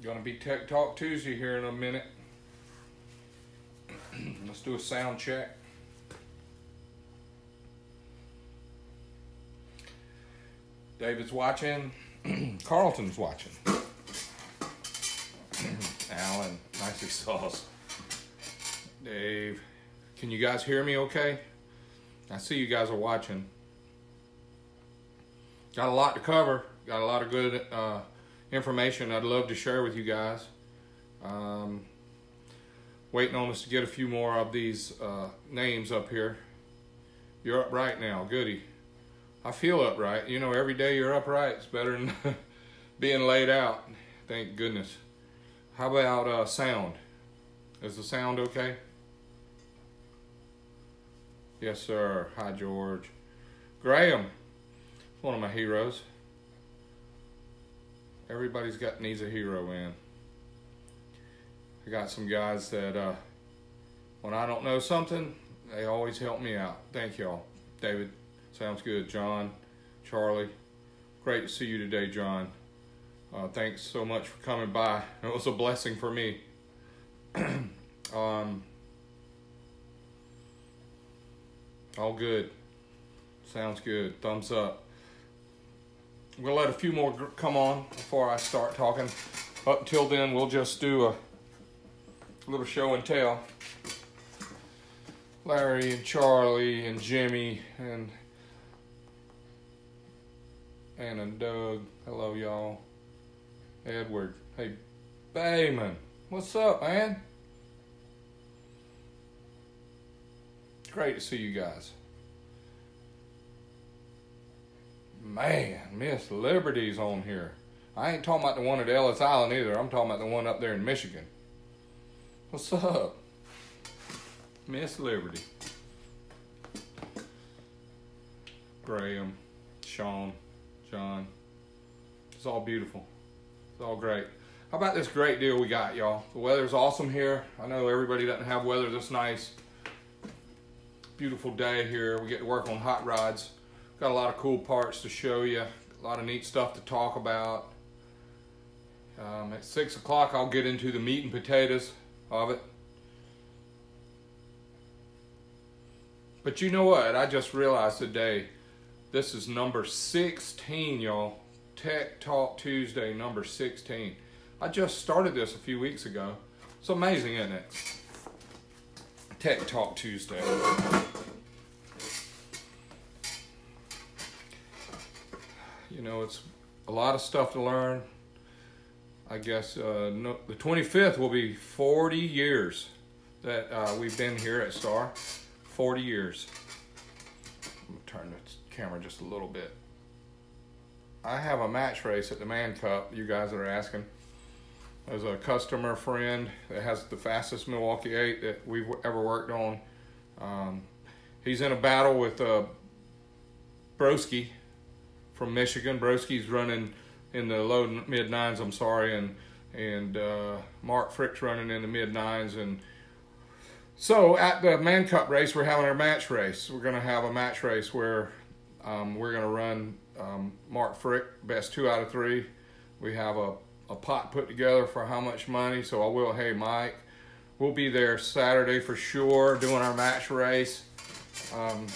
Gonna be Tech Talk Tuesday here in a minute. Let's do a sound check. David's watching. Carlton's watching. Alan, nicely sauce. Dave, can you guys hear me okay? I see you guys are watching. Got a lot to cover. Got a lot of good information I'd love to share with you guys. Waiting on us to get a few more of these names up here. You're upright now, goody. I feel upright. You know, every day you're upright. It's better than being laid out. Thank goodness. How about sound? Is the sound okay? Yes, sir. Hi, George. Graham, one of my heroes. Everybody's needs a hero, man. I got some guys that when I don't know something, they always help me out. Thank y'all. David, sounds good. John, Charlie, great to see you today, John. Thanks so much for coming by. It was a blessing for me. All good. Sounds good. Thumbs up. We'll let a few more come on before I start talking. Up until then, we'll just do a little show and tell. Larry and Charlie and Jimmy and Doug. Hello, y'all. Edward. Hey, Bayman. What's up, man? Great to see you guys. Man, Miss Liberty's on here. I ain't talking about the one at Ellis Island either. I'm talking about the one up there in Michigan. What's up? Miss Liberty. Graham, Sean, John. It's all beautiful. It's all great. How about this great deal we got, y'all? The weather's awesome here. I know everybody doesn't have weather this nice. Beautiful day here. We get to work on hot rods. Got a lot of cool parts to show you. A lot of neat stuff to talk about. At 6 o'clock, I'll get into the meat and potatoes of it. But you know what? I just realized today, this is number 16, y'all. Tech Talk Tuesday, number 16. I just started this a few weeks ago. It's amazing, isn't it? Tech Talk Tuesday. You know, it's a lot of stuff to learn. I guess the 25th will be 40 years that we've been here at Star. 40 years. I'm going to turn the camera just a little bit. I have a match race at the Man Cup, you guys that are asking. There's a customer friend that has the fastest Milwaukee 8 that we've ever worked on. He's in a battle with Broski from Michigan. Broski's running in the low mid nines, I'm sorry, and Mark Frick's running in the mid nines. And so at the Man Cup race, we're having our match race. We're going to have a match race where we're going to run Mark Frick, best 2 out of 3. We have a pot put together for how much money. So I will, hey Mike, we'll be there Saturday for sure doing our match race. I'm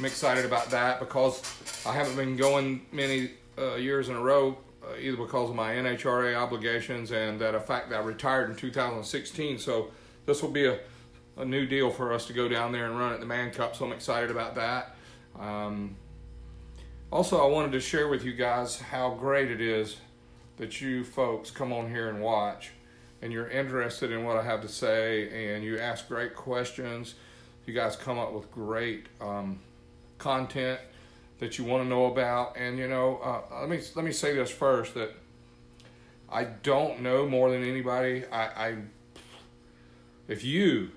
excited about that because I haven't been going many years in a row, either because of my NHRA obligations and the fact that I retired in 2016. So this will be a new deal for us to go down there and run at the Man Cup. So I'm excited about that. Also, I wanted to share with you guys how great it is that you folks come on here and watch and you're interested in what I have to say and you ask great questions. You guys come up with great content that you want to know about. And you know, let me say this first, that I don't know more than anybody. If you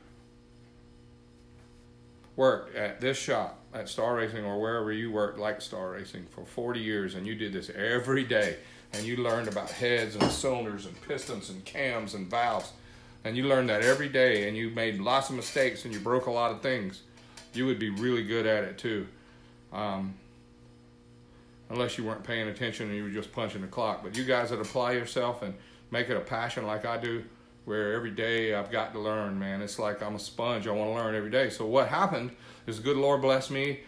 worked at this shop at Star Racing or wherever you worked like Star Racing for 40 years and you did this every day and you learned about heads and cylinders and pistons and cams and valves and you learned that every day and you made lots of mistakes and you broke a lot of things, you would be really good at it too. Unless you weren't paying attention and you were just punching the clock. But you guys that apply yourself and make it a passion like I do, where every day I've got to learn, man. It's like I'm a sponge. I want to learn every day. So what happened is the good Lord blessed me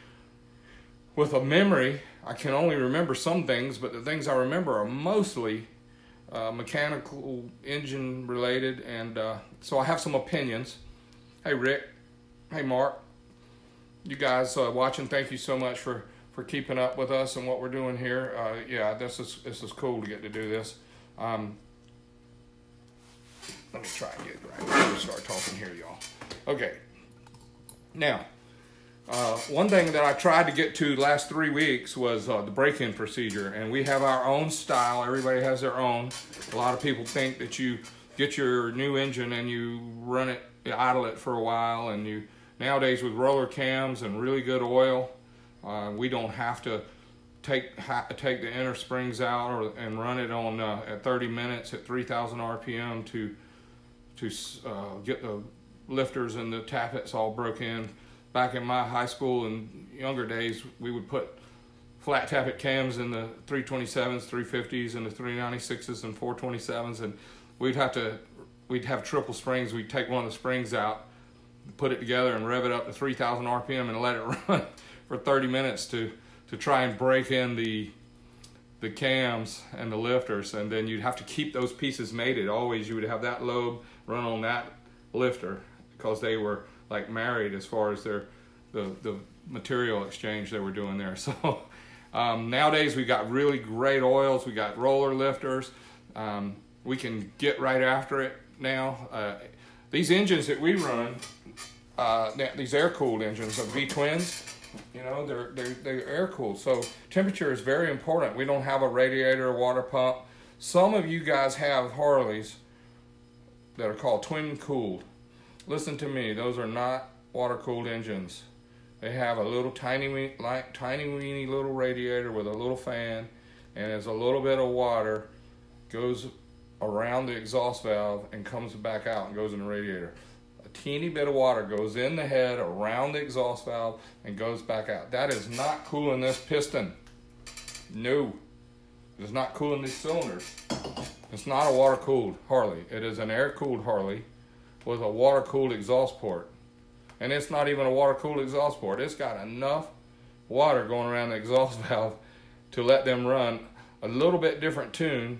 with a memory. I can only remember some things, but the things I remember are mostly mechanical, engine related, and so I have some opinions. Hey Rick, hey Mark, you guys watching, thank you so much for keeping up with us and what we're doing here. Yeah, this is cool to get to do this. Let me try and get right before we start talking here, y'all. Okay, now one thing that I tried to get to the last 3 weeks was the break-in procedure, and we have our own style. Everybody has their own. A lot of people think that you get your new engine and you run it, you idle it for a while, and you nowadays with roller cams and really good oil, we don't have to take the inner springs out and run it on at 30 minutes at 3,000 RPM to get the lifters and the tappets all broke in. Back in my high school and younger days, we would put flat tappet cams in the 327s, 350s, and the 396s and 427s, and we'd have triple springs. We'd take one of the springs out, put it together, and rev it up to 3,000 RPM and let it run for 30 minutes to try and break in the cams and the lifters, and then you'd have to keep those pieces mated. Always you would have that lobe run on that lifter because they were like married as far as the material exchange they were doing there. So nowadays we got really great oils. We got roller lifters. We can get right after it now. These engines that we run, these air-cooled engines, are V-twins. You know, they're air-cooled. So temperature is very important. We don't have a radiator or water pump. Some of you guys have Harleys that are called twin-cooled. Listen to me, those are not water-cooled engines. They have a little tiny weeny little radiator with a little fan, and as a little bit of water goes around the exhaust valve and comes back out and goes in the radiator. A teeny bit of water goes in the head around the exhaust valve and goes back out. That is not cooling this piston. No, it is not cooling these cylinders. It's not a water-cooled Harley. It is an air-cooled Harley with a water-cooled exhaust port. And it's not even a water-cooled exhaust port. It's got enough water going around the exhaust valve to let them run a little bit different tune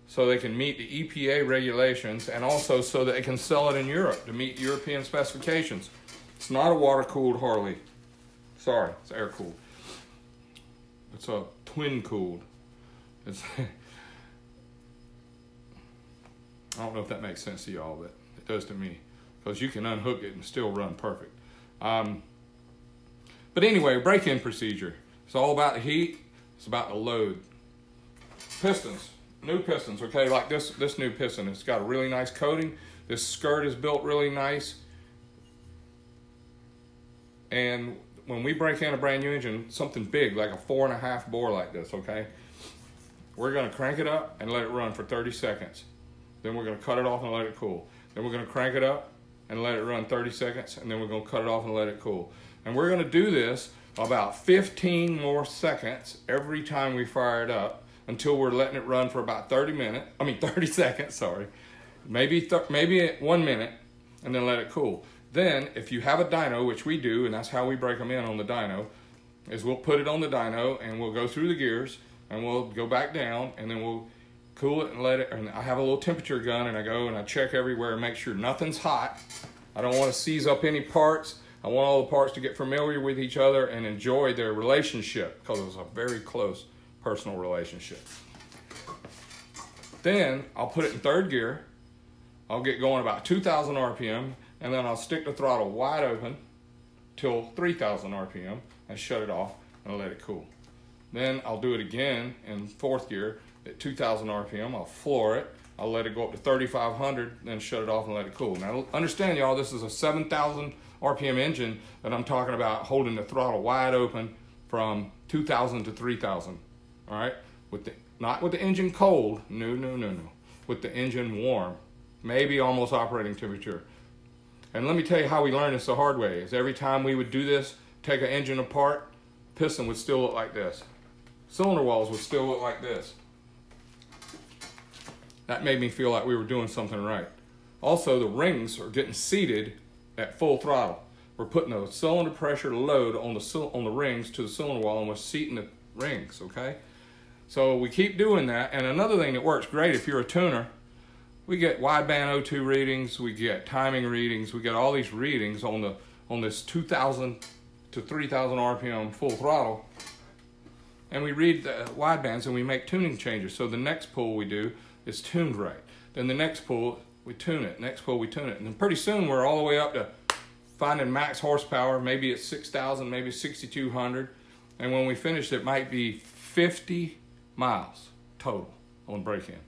so they can meet the EPA regulations, and also so that they can sell it in Europe to meet European specifications. It's not a water-cooled Harley. Sorry, it's air-cooled. It's a twin-cooled. It's I don't know if that makes sense to y'all, but it does to me, because you can unhook it and still run perfect. But anyway, break-in procedure. It's all about the heat. It's about the load. Pistons, new pistons, okay, like this new piston. It's got a really nice coating. This skirt is built really nice. And when we break in a brand new engine, something big, like a 4.5 bore like this, okay, we're gonna crank it up and let it run for 30 seconds. Then we're gonna cut it off and let it cool. Then we're gonna crank it up and let it run 30 seconds, and then we're gonna cut it off and let it cool. And we're gonna do this about 15 more seconds every time we fire it up until we're letting it run for about 30 seconds, sorry. Maybe 1 minute, and then let it cool. Then, if you have a dyno, which we do, and that's how we break them in on the dyno, is we'll put it on the dyno, and we'll go through the gears, and we'll go back down, and then we'll cool it and let it, and I have a little temperature gun, and I go and I check everywhere and make sure nothing's hot. I don't want to seize up any parts. I want all the parts to get familiar with each other and enjoy their relationship, because it's a very close personal relationship. Then I'll put it in third gear. I'll get going about 2,000 RPM, and then I'll stick the throttle wide open till 3,000 RPM and shut it off and let it cool. Then I'll do it again in fourth gear at 2,000 RPM. I'll floor it. I'll let it go up to 3,500, then shut it off and let it cool. Now understand, y'all, this is a 7,000 RPM engine that I'm talking about, holding the throttle wide open from 2,000 to 3,000. All right, not with the engine cold. No. With the engine warm, maybe almost operating temperature. And let me tell you how we learned this the hard way. Is every time we would do this, take an engine apart, piston would still look like this. Cylinder walls would still look like this. That made me feel like we were doing something right. Also, the rings are getting seated at full throttle. We're putting a cylinder pressure load on the rings to the cylinder wall, and we're seating the rings, okay? So we keep doing that. And another thing that works great if you're a tuner, we get wideband O2 readings, we get timing readings, we get all these readings on this 2,000 to 3,000 RPM full throttle. And we read the widebands and we make tuning changes. So the next pull we do is tuned right. Then the next pull, we tune it. Next pull, we tune it. And then pretty soon we're all the way up to finding max horsepower. Maybe it's 6,000, maybe 6,200. And when we finish, it might be 50 miles total on break-in.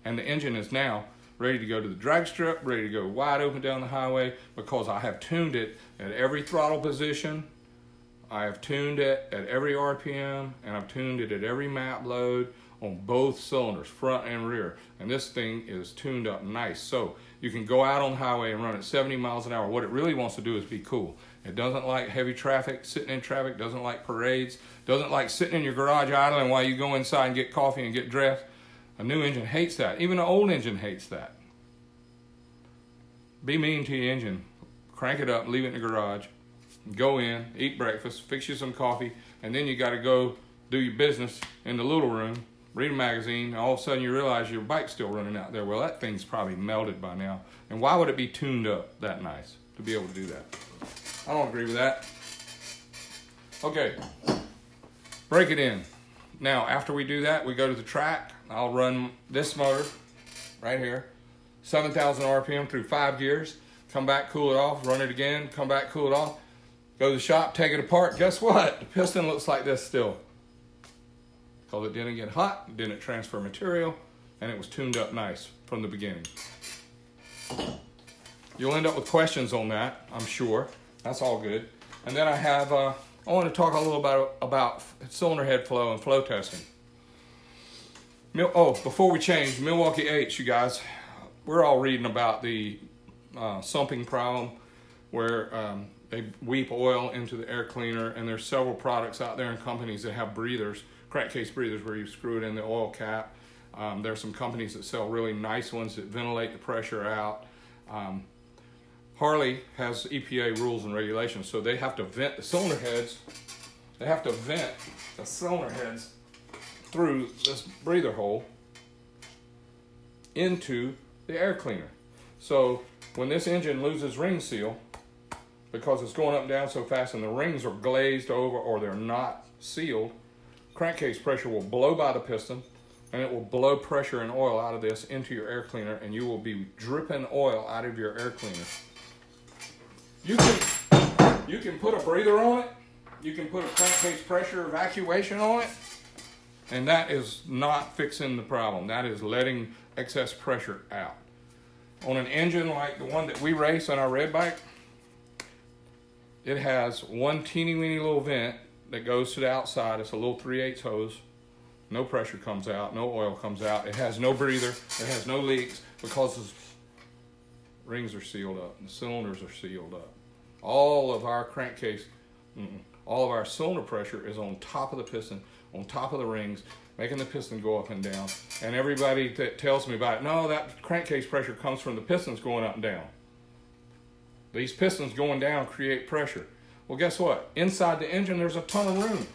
And the engine is now ready to go to the drag strip, ready to go wide open down the highway, because I have tuned it at every throttle position. I have tuned it at every RPM, and I've tuned it at every map load on both cylinders, front and rear. And this thing is tuned up nice. So you can go out on the highway and run at 70 miles an hour. What it really wants to do is be cool. It doesn't like heavy traffic, sitting in traffic, doesn't like parades, doesn't like sitting in your garage idling while you go inside and get coffee and get dressed. A new engine hates that. Even an old engine hates that. Be mean to your engine. Crank it up, leave it in the garage. Go in, eat breakfast, fix you some coffee, and then you got to go do your business in the little room, read a magazine, and all of a sudden you realize your bike's still running out there. Well, that thing's probably melted by now. And why would it be tuned up that nice to be able to do that? I don't agree with that. Okay, break it in. Now, after we do that, we go to the track. I'll run this motor right here, 7,000 RPM through 5 gears. Come back, cool it off, run it again, come back, cool it off. Go to the shop, take it apart. Guess what? The piston looks like this still. Because it didn't get hot, it didn't transfer material, and it was tuned up nice from the beginning. You'll end up with questions on that, I'm sure. That's all good. And then I want to talk a little about cylinder head flow and flow testing. Before we change, Milwaukee 8s, you guys, we're all reading about the sumping problem where they weep oil into the air cleaner, and there's several products out there and companies that have breathers, crankcase breathers, where you screw it in the oil cap. There's some companies that sell really nice ones that ventilate the pressure out. Harley has EPA rules and regulations, so they have to vent the cylinder heads. They have to vent the cylinder heads through this breather hole into the air cleaner. So when this engine loses ring seal, because it's going up and down so fast and the rings are glazed over or they're not sealed, crankcase pressure will blow by the piston, and it will blow pressure and oil out of this into your air cleaner, and you will be dripping oil out of your air cleaner. You can put a breather on it, you can put a crankcase pressure evacuation on it, and that is not fixing the problem. That is letting excess pressure out. On an engine like the one that we race on our red bike, it has one teeny weeny little vent that goes to the outside. It's a little 3/8 hose. No pressure comes out, no oil comes out. It has no breather, it has no leaks, because the rings are sealed up and the cylinders are sealed up. All of our crankcase, all of our cylinder pressure is on top of the piston, on top of the rings, making the piston go up and down. And everybody that tells me about it, no, that crankcase pressure comes from the pistons going up and down. These pistons going down create pressure. Well, guess what? Inside the engine, there's a ton of room.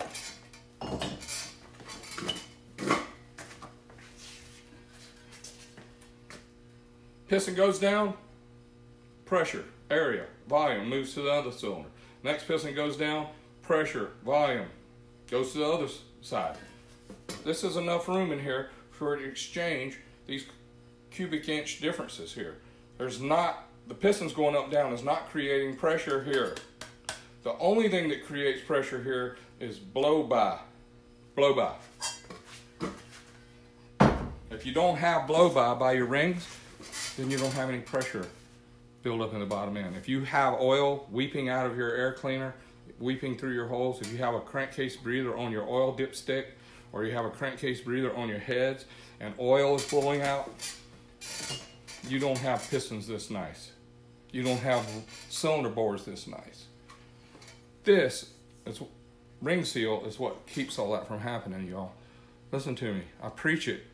Piston goes down, pressure, area, volume moves to the other cylinder. Next piston goes down, pressure, volume goes to the other side. This is enough room in here for it to exchange these cubic inch differences here. The pistons going up and down is not creating pressure here. The only thing that creates pressure here is blow by. Blow by. If you don't have blow by your rings, then you don't have any pressure build up in the bottom end. If you have oil weeping out of your air cleaner, weeping through your holes, if you have a crankcase breather on your oil dipstick, or you have a crankcase breather on your heads and oil is flowing out, you don't have pistons this nice. You don't have cylinder bores this nice. This is ring seal is what keeps all that from happening, y'all. Listen to me. I preach it.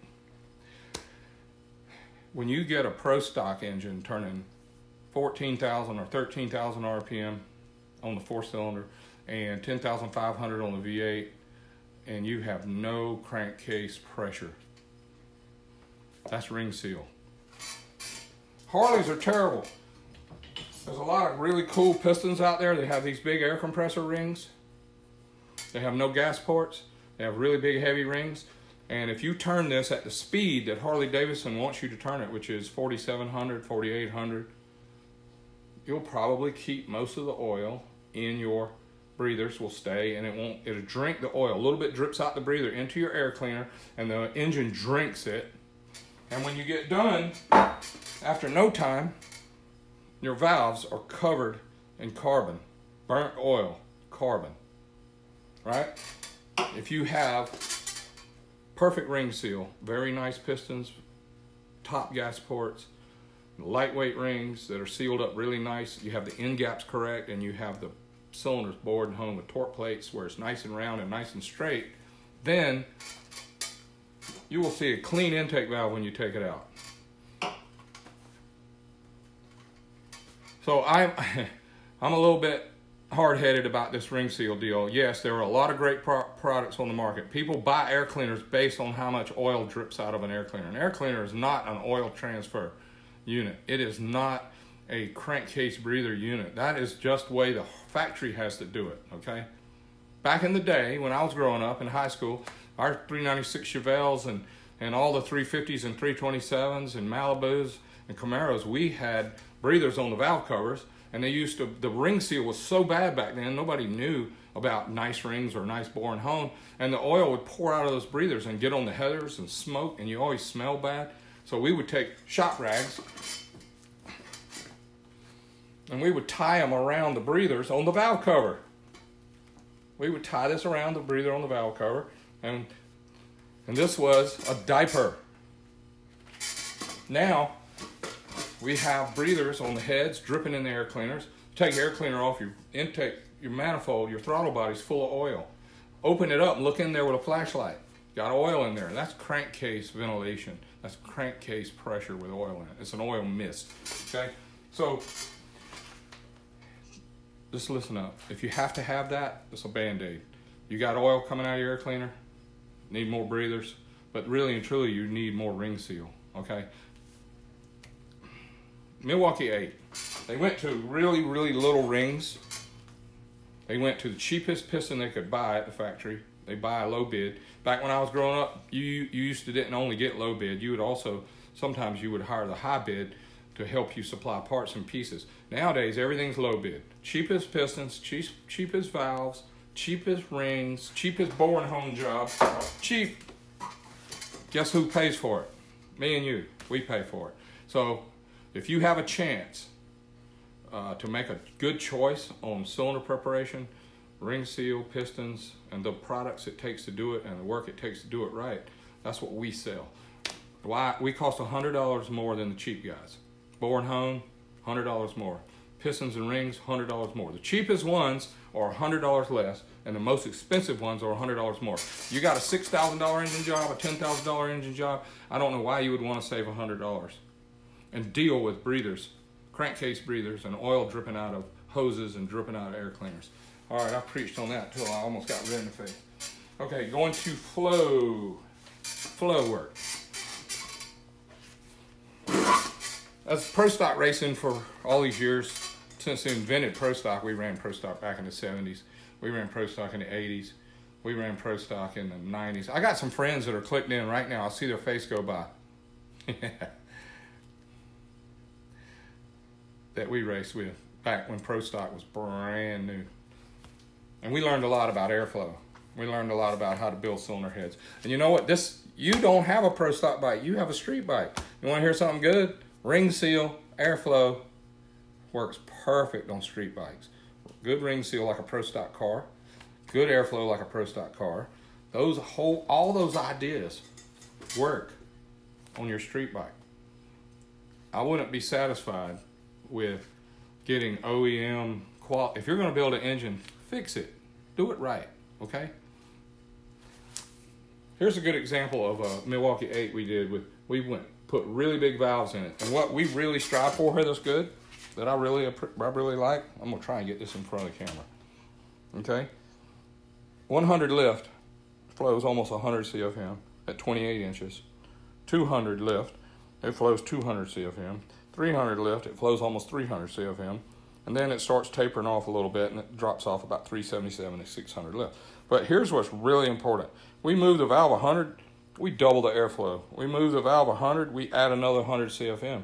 when you get a pro stock engine turning 14,000 or 13,000 RPM on the 4-cylinder and 10,500 on the V8, and you have no crankcase pressure, that's ring seal. Harleys are terrible. There's a lot of really cool Pistons out there. They have these big air compressor rings. They have no gas ports. They have really big heavy rings. And if you turn this at the speed that Harley Davidson wants you to turn it, which is 4,700, 4,800, you'll probably keep most of the oil in your breathers, will stay, and it'll drink the oil. A little bit drips out the breather into your air cleaner, and the engine drinks it. And when you get done, after no time, your valves are covered in carbon, burnt oil, carbon, right? If you have perfect ring seal, very nice pistons, top gas ports, lightweight rings that are sealed up really nice, you have the end gaps correct, and you have the cylinders bored and hung with torque plates where it's nice and round and nice and straight, then you will see a clean intake valve when you take it out. So I'm a little bit hard-headed about this ring seal deal. Yes, there are a lot of great products on the market. People buy air cleaners based on how much oil drips out of an air cleaner. An air cleaner is not an oil transfer unit. It is not a crankcase breather unit. That is just the way the factory has to do it, okay? Back in the day, when I was growing up in high school, our 396 Chevelles and all the 350s and 327s and Malibus and Camaros, we had breathers on the valve covers, and they used to, the ring seal was so bad back then, nobody knew about nice rings or nice bore and hone, and the oil would pour out of those breathers and get on the headers and smoke, and you always smell bad. So we would take shop rags and we would tie them around the breathers on the valve cover. We would tie this around the breather on the valve cover, and this was a diaper. Now we have breathers on the heads dripping in the air cleaners. Take the air cleaner off, your intake, your manifold, your throttle body's full of oil. Open it up and look in there with a flashlight. Got oil in there. That's crankcase ventilation. That's crankcase pressure with oil in it. It's an oil mist. Okay? So just listen up. If you have to have that, it's a Band-Aid. You got oil coming out of your air cleaner, need more breathers, but really and truly you need more ring seal. Okay? Milwaukee 8. They went to really, really little rings. They went to the cheapest piston they could buy at the factory. They buy a low bid. Back when I was growing up, you used to didn't only get low bid. You would also, sometimes you would hire the high bid to help you supply parts and pieces. Nowadays, everything's low bid. Cheapest pistons, cheapest valves, cheapest rings, cheapest bore and hone job. Cheap. Guess who pays for it? Me and you. We pay for it. So if you have a chance to make a good choice on cylinder preparation, ring seal, pistons, and the products it takes to do it and the work it takes to do it right, that's what we sell. Why? We cost $100 more than the cheap guys. Bore and hone, $100 more. Pistons and rings, $100 more. The cheapest ones are $100 less, and the most expensive ones are $100 more. You got a $6,000 engine job, a $10,000 engine job, I don't know why you would want to save $100 and deal with breathers, crankcase breathers, and oil dripping out of hoses and dripping out of air cleaners. All right, I preached on that until I almost got red in the face. Okay, going to flow work. As pro stock racing for all these years, since they invented pro stock, we ran pro stock back in the 70s. We ran pro stock in the 80s. We ran pro stock in the 90s. I got some friends that are clicked in right now. I'll see their face go by. That we raced with back when pro stock was brand new. And we learned a lot about airflow. We learned a lot about how to build cylinder heads. And you know what? You don't have a pro stock bike. You have a street bike. You want to hear something good? Ring seal, airflow works perfect on street bikes. Good ring seal like a pro stock car. Good airflow like a pro stock car. All those ideas work on your street bike. I wouldn't be satisfied with getting OEM quality. If you're going to build an engine, fix it. Do it right, okay? Here's a good example of a Milwaukee 8 we did with, we went put really big valves in it. And what we really strive for here that's good, that I really like, I'm gonna try and get this in front of the camera. Okay, 100 lift flows almost 100 CFM at 28 inches. 200 lift, it flows 200 CFM. 300 lift, it flows almost 300 CFM. And then it starts tapering off a little bit and it drops off about 377 at 600 lift. But here's what's really important. We move the valve 100, we double the airflow. We move the valve 100, we add another 100 CFM.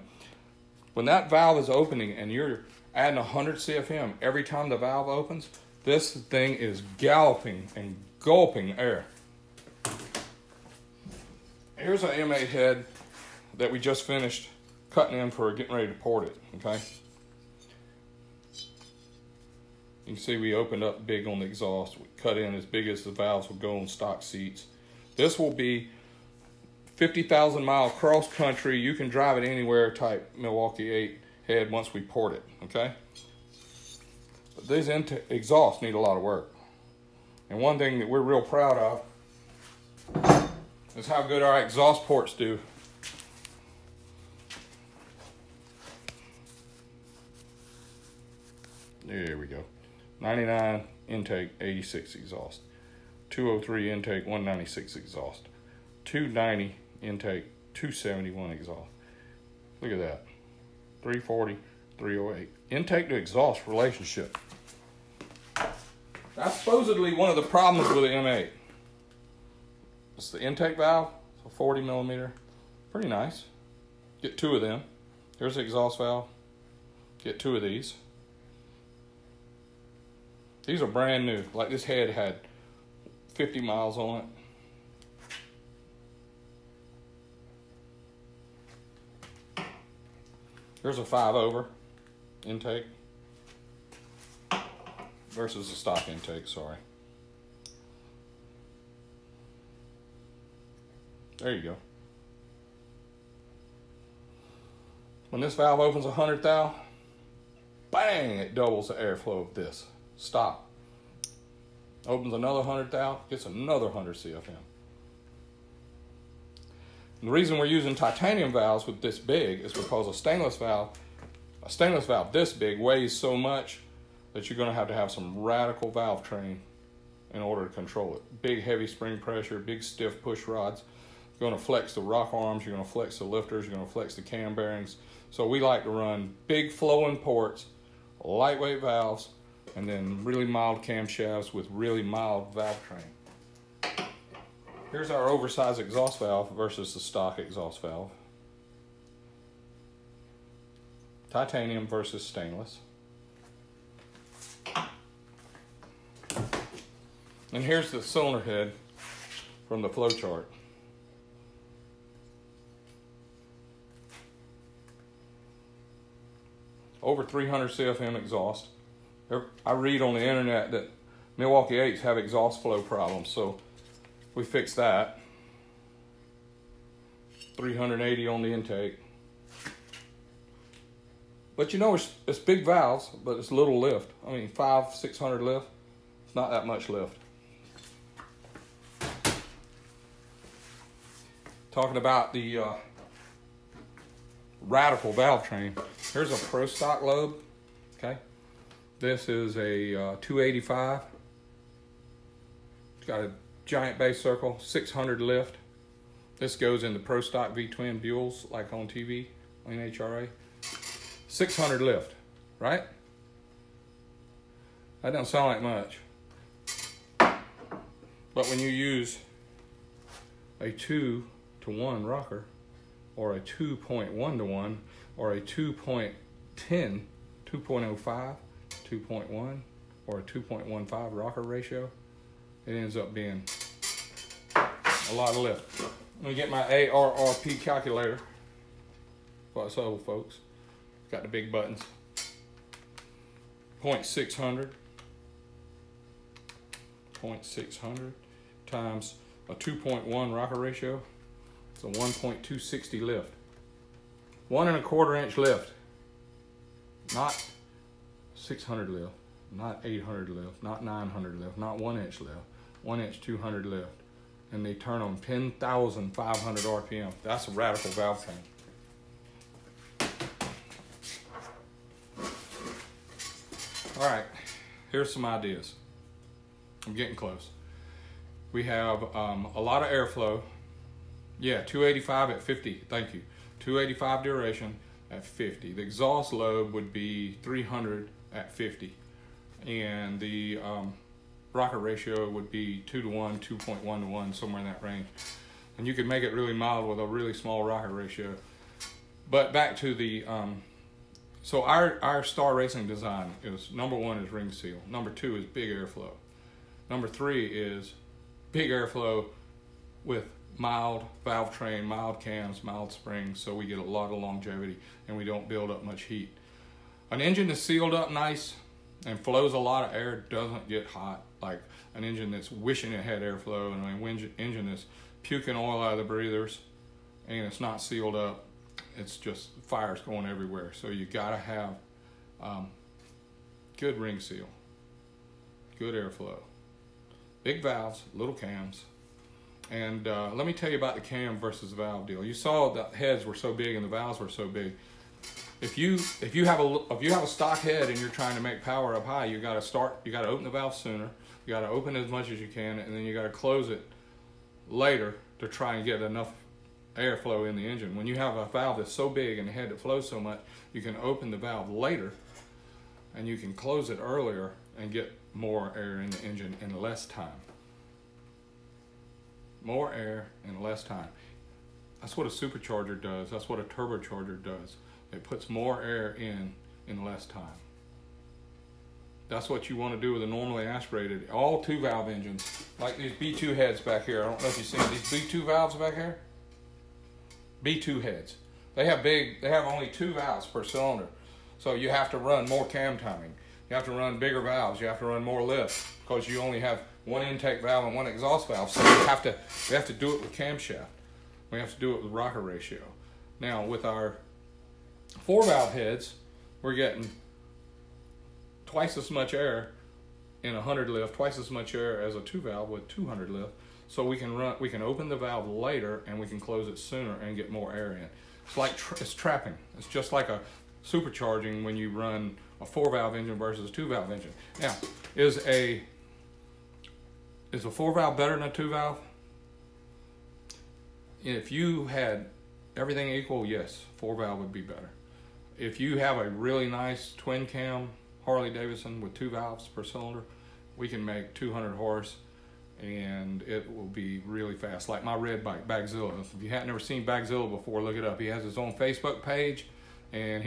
When that valve is opening and you're adding 100 CFM every time the valve opens, this thing is galloping and gulping air. Here's an M8 head that we just finished cutting in for getting ready to port it, okay? You can see we opened up big on the exhaust. We cut in as big as the valves will go on stock seats. This will be 50,000 mile cross country, you can drive it anywhere type Milwaukee 8 head once we port it, okay? But these exhausts need a lot of work. And one thing that we're real proud of is how good our exhaust ports do. There we go. 99 intake, 86 exhaust. 203 intake, 196 exhaust. 290 intake, 271 exhaust. Look at that. 340, 308. Intake to exhaust relationship. That's supposedly one of the problems with the M8. It's the intake valve, it's a 40 millimeter. Pretty nice. Get two of them. Here's the exhaust valve. Get two of these. These are brand new. Like this head had 50 miles on it. Here's a 5-over intake versus a stock intake, sorry. There you go. When this valve opens 100 thou, bang, it doubles the airflow of this. Stop. Opens another 100 thou, gets another 100 CFM. And the reason we're using titanium valves with this big is because a stainless valve this big weighs so much that you're going to have some radical valve train in order to control it. Big heavy spring pressure, big stiff push rods. You're going to flex the rock arms, you're going to flex the lifters, you're going to flex the cam bearings. So we like to run big flowing ports, lightweight valves, and then really mild camshafts with really mild valve train. Here's our oversized exhaust valve versus the stock exhaust valve. Titanium versus stainless. And here's the cylinder head from the flow chart. Over 300 CFM exhaust. I read on the internet that Milwaukee 8s have exhaust flow problems, so we fixed that. 380 on the intake. But you know, it's big valves, but it's little lift. I mean, 500-600 lift. It's not that much lift. Talking about the radical valve train. Here's a Pro Stock lobe. Okay. This is a 285. It's got a giant base circle, 600 lift. This goes in the Pro Stock V-twin Buells, like on TV, on HRA. 600 lift, right? That doesn't sound like much. But when you use a 2-to-1 rocker, or a 2.1-to-1, or a 2.10, 2.05, 2.1, or a 2.15 rocker ratio, it ends up being a lot of lift. Let me get my RRP calculator for us old folks. Got the big buttons. 0.600 times a 2.1 rocker ratio. It's a 1.260 lift. 1 1/4 inch lift. Not 600 lift, not 800 lift, not 900 lift, not 1 inch lift. 1 inch 200 lift. And they turn on 10,500 RPM. That's a radical valve train. All right, here's some ideas. I'm getting close. We have a lot of airflow. Yeah, 285 at 50, thank you. 285 duration at 50. The exhaust load would be 300 at 50. And the rocket ratio would be 2 to 1, 2.1 to 1, somewhere in that range. And you could make it really mild with a really small rocket ratio. But back to the, so our Star Racing design is, number 1 is ring seal. Number 2 is big airflow. Number 3 is big airflow with mild valve train, mild cams, mild springs, so we get a lot of longevity and we don't build up much heat. An engine that's sealed up nice and flows a lot of air doesn't get hot like an engine that's wishing it had airflow, and an engine that's puking oil out of the breathers and it's not sealed up. It's just fire's going everywhere. So you gotta have good ring seal, good airflow, big valves, little cams. And let me tell you about the cam versus valve deal. You saw the heads were so big and the valves were so big. If you have a stock head and you're trying to make power up high, you got to open the valve sooner. You got to open as much as you can, and then you got to close it later to try and get enough airflow in the engine. When you have a valve that's so big and the head that flows so much, you can open the valve later and you can close it earlier and get more air in the engine in less time. More air in less time. That's what a supercharger does. That's what a turbocharger does. It puts more air in less time. That's what you want to do with a normally aspirated, all 2 valve engines, like these B2 heads back here. I don't know if you've seen these B2 valves back here. B2 heads. They have only 2 valves per cylinder. So you have to run more cam timing. You have to run bigger valves. You have to run more lift because you only have 1 intake valve and 1 exhaust valve. So we have to do it with camshaft. We have to do it with rocket ratio. Now with our 4 valve heads, we're getting twice as much air in 100 lift, twice as much air as a 2 valve with 200 lift. So we can open the valve later and we can close it sooner and get more air in. It's like it's trapping. It's just like a supercharging when you run a 4 valve engine versus a 2 valve engine. Now, is a 4 valve better than a 2 valve? If you had everything equal, yes, 4 valve would be better. If you have a really nice twin cam Harley Davidson with 2 valves per cylinder, we can make 200 horse and it will be really fast. Like my red bike, Bagzilla. If you haven't never seen Bagzilla before, look it up. He has his own Facebook page and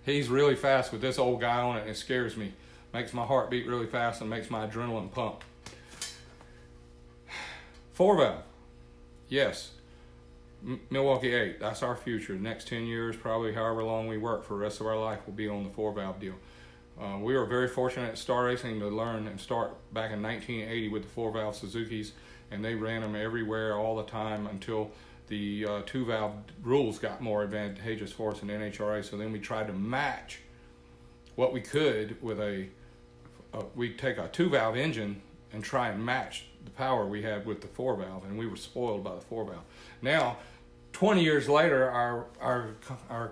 he's really fast with this old guy on it, and it scares me. Makes my heart beat really fast and makes my adrenaline pump. 4 valve, yes. Milwaukee 8, that's our future. Next 10 years, probably however long we work for the rest of our life, will be on the 4 valve deal. We were very fortunate at Star Racing to learn and start back in 1980 with the 4 valve Suzukis, and they ran them everywhere all the time until the 2 valve rules got more advantageous for us in NHRA. So then we tried to match what we could with we'd take a 2 valve engine and try and match the power we had with the 4 valve, and we were spoiled by the 4 valve. Now, 20 years later, our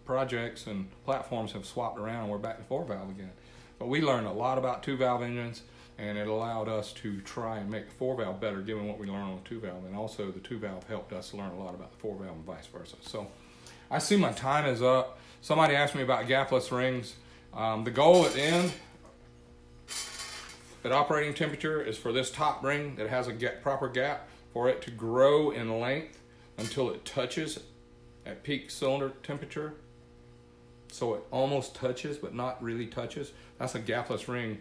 projects and platforms have swapped around and we're back to 4 valve again. But we learned a lot about 2 valve engines, and it allowed us to try and make the 4 valve better given what we learned on the 2 valve, and also the 2 valve helped us learn a lot about the 4 valve and vice versa. So I see my time is up. Somebody asked me about gapless rings. The goal at the end at operating temperature is for this top ring that has a proper gap, for it to grow in length until it touches at peak cylinder temperature. So it almost touches, but not really touches. That's a gapless ring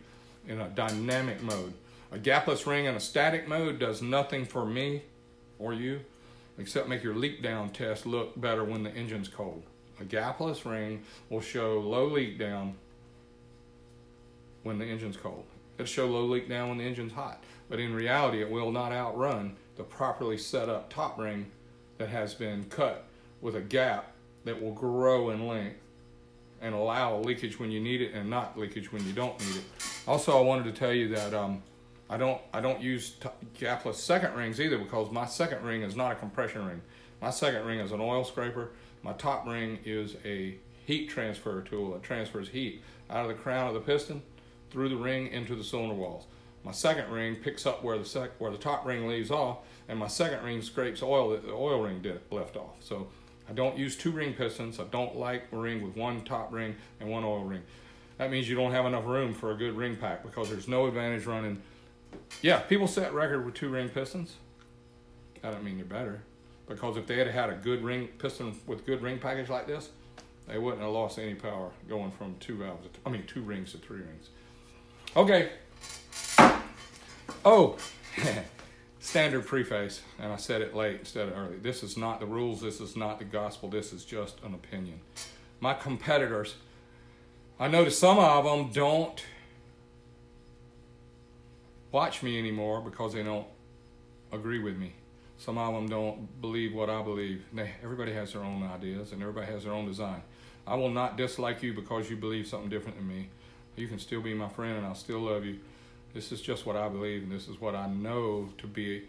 in a dynamic mode. A gapless ring in a static mode does nothing for me or you, except make your leak down test look better when the engine's cold. A gapless ring will show low leak down when the engine's cold. It'll show low leak down when the engine's hot. But in reality, it will not outrun the properly set up top ring that has been cut with a gap that will grow in length and allow leakage when you need it and not leakage when you don't need it. Also, I wanted to tell you that I don't use gapless second rings either, because my second ring is not a compression ring. My second ring is an oil scraper. My top ring is a heat transfer tool that transfers heat out of the crown of the piston through the ring into the cylinder walls. My second ring picks up where the top ring leaves off, and my second ring scrapes oil that the oil ring left off. So I don't use 2 ring pistons. I don't like a ring with 1 top ring and 1 oil ring. That means you don't have enough room for a good ring pack, because there's no advantage running. Yeah, people set record with 2 ring pistons. That doesn't mean they're better, because if they had had a good ring piston with good ring package like this, they wouldn't have lost any power going from 2 rings to 3 rings. Okay. Oh, standard preface, and I said it late instead of early. This is not the rules. This is not the gospel. This is just an opinion. My competitors, I notice some of them don't watch me anymore because they don't agree with me. Some of them don't believe what I believe. Everybody has their own ideas, and everybody has their own design. I will not dislike you because you believe something different than me. You can still be my friend, and I'll still love you. This is just what I believe, and this is what I know to be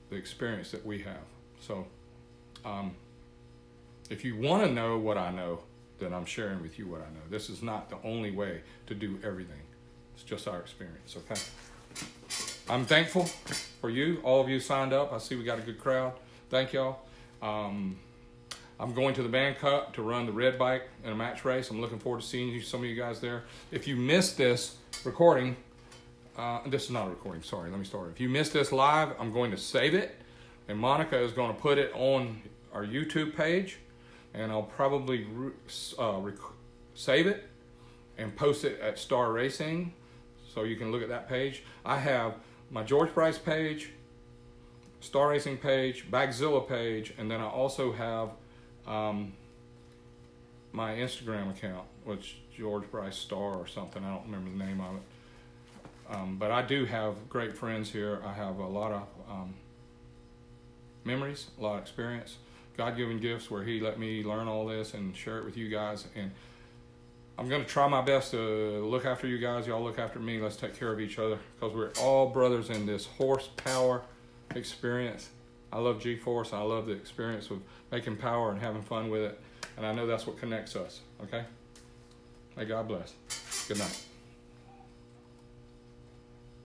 the experience that we have. So if you want to know what I know, then I'm sharing with you what I know. This is not the only way to do everything. It's just our experience, okay? I'm thankful for you. All of you signed up. I see we got a good crowd. Thank y'all. I'm going to the Band Cup to run the red bike in a match race. I'm looking forward to seeing you, some of you guys there. If you missed this recording, this is not a recording, sorry, let me start. If you missed this live, I'm going to save it, and Monica is going to put it on our YouTube page, and I'll probably save it and post it at Star Racing, so you can look at that page. I have my George Bryce page, Star Racing page, Bagzilla page, and then I also have my Instagram account, which George Bryce Star or something, I don't remember the name of it. But I do have great friends here. I have a lot of memories, a lot of experience, God-given gifts where he let me learn all this and share it with you guys. And I'm going to try my best to look after you guys. Y'all look after me. Let's take care of each other, because we're all brothers in this horsepower experience. I love G-Force. I love the experience of making power and having fun with it. And I know that's what connects us, okay? May God bless. Good night.